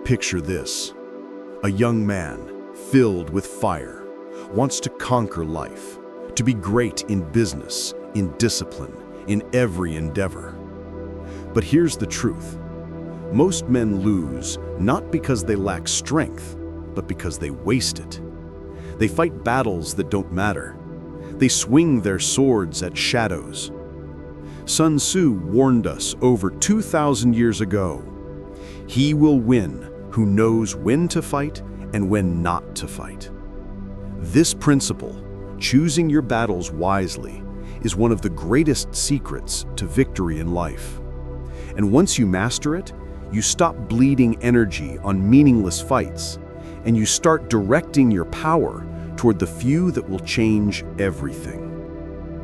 Picture this. A young man, filled with fire, wants to conquer life, to be great in business, in discipline, in every endeavor. But here's the truth. Most men lose not because they lack strength, but because they waste it. They fight battles that don't matter. They swing their swords at shadows. Sun Tzu warned us over 2,000 years ago. He will win who knows when to fight and when not to fight. This principle, choosing your battles wisely, is one of the greatest secrets to victory in life. And once you master it, you stop bleeding energy on meaningless fights, and you start directing your power toward the few that will change everything.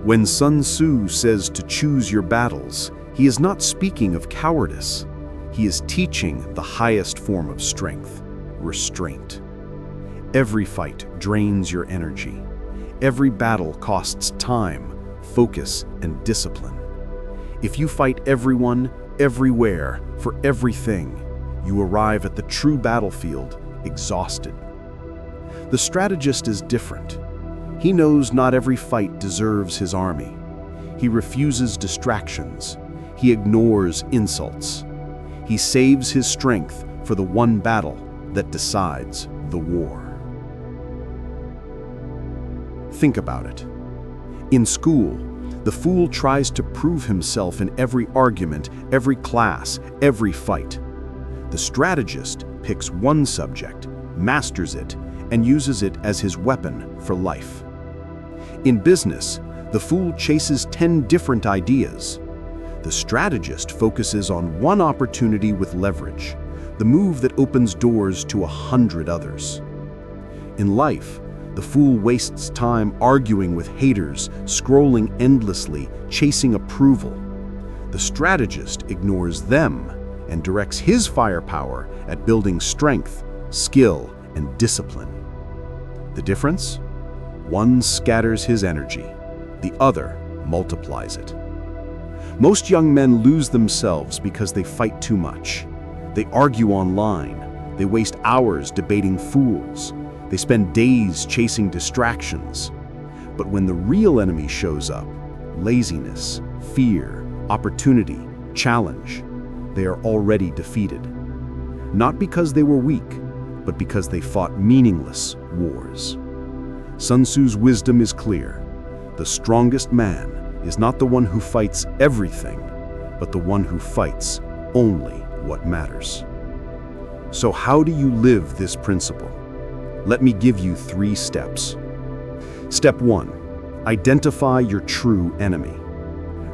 When Sun Tzu says to choose your battles, he is not speaking of cowardice. He is teaching the highest form of strength, restraint. Every fight drains your energy. Every battle costs time, focus, and discipline. If you fight everyone, everywhere, for everything, you arrive at the true battlefield exhausted. The strategist is different. He knows not every fight deserves his army. He refuses distractions. He ignores insults. He saves his strength for the one battle that decides the war. Think about it. In school, the fool tries to prove himself in every argument, every class, every fight. The strategist picks one subject, masters it, and uses it as his weapon for life. In business, the fool chases 10 different ideas. The strategist focuses on one opportunity with leverage, the move that opens doors to 100 others. In life, the fool wastes time arguing with haters, scrolling endlessly, chasing approval. The strategist ignores them and directs his firepower at building strength, skill, and discipline. The difference? One scatters his energy, the other multiplies it. Most young men lose themselves because they fight too much. They argue online. They waste hours debating fools. They spend days chasing distractions. But when the real enemy shows up, laziness, fear, opportunity, challenge, they are already defeated. Not because they were weak, but because they fought meaningless wars. Sun Tzu's wisdom is clear. The strongest man is not the one who fights everything, but the one who fights only what matters. So how do you live this principle? Let me give you 3 steps. Step 1, identify your true enemy.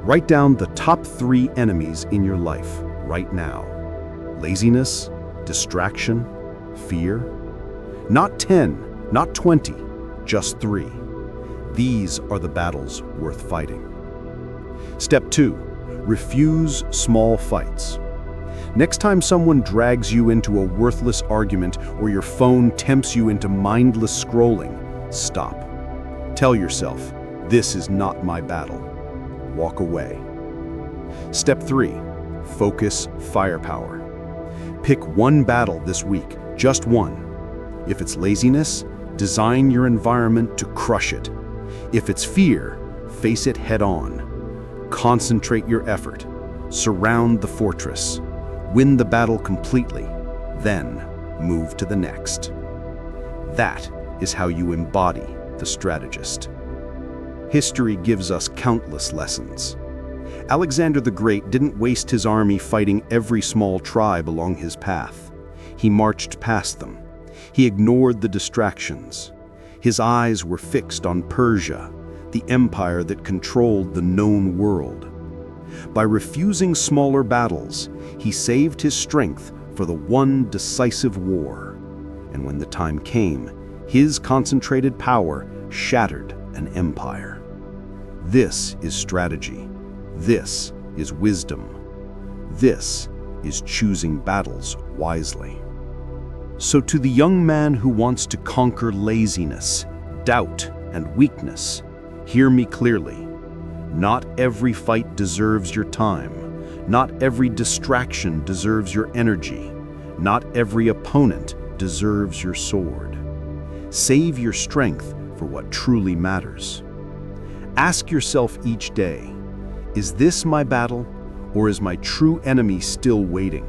Write down the top 3 enemies in your life right now. Laziness, distraction, fear. Not 10, not 20, just 3. These are the battles worth fighting. Step 2, refuse small fights. Next time someone drags you into a worthless argument or your phone tempts you into mindless scrolling, stop. Tell yourself, this is not my battle. Walk away. Step 3, focus firepower. Pick one battle this week, just one. If it's laziness, design your environment to crush it. If it's fear, face it head on. Concentrate your effort. Surround the fortress. Win the battle completely. Then move to the next. That is how you embody the strategist. History gives us countless lessons. Alexander the Great didn't waste his army fighting every small tribe along his path. He marched past them. He ignored the distractions. His eyes were fixed on Persia, the empire that controlled the known world. By refusing smaller battles, he saved his strength for the one decisive war. And when the time came, his concentrated power shattered an empire. This is strategy. This is wisdom. This is choosing battles wisely. So to the young man who wants to conquer laziness, doubt, and weakness, hear me clearly. Not every fight deserves your time. Not every distraction deserves your energy. Not every opponent deserves your sword. Save your strength for what truly matters. Ask yourself each day, is this my battle, or is my true enemy still waiting?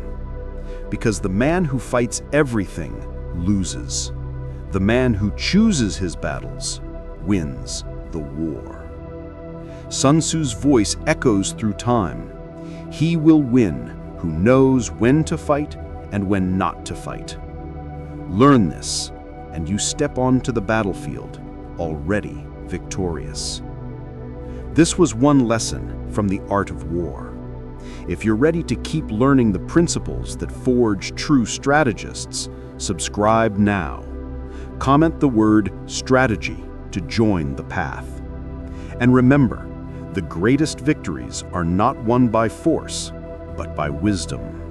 Because the man who fights everything loses. The man who chooses his battles wins the war. Sun Tzu's voice echoes through time. He will win who knows when to fight and when not to fight. Learn this, and you step onto the battlefield already victorious. This was one lesson from the art of war. If you're ready to keep learning the principles that forge true strategists, subscribe now. Comment the word strategy to join the path. And remember, the greatest victories are not won by force, but by wisdom.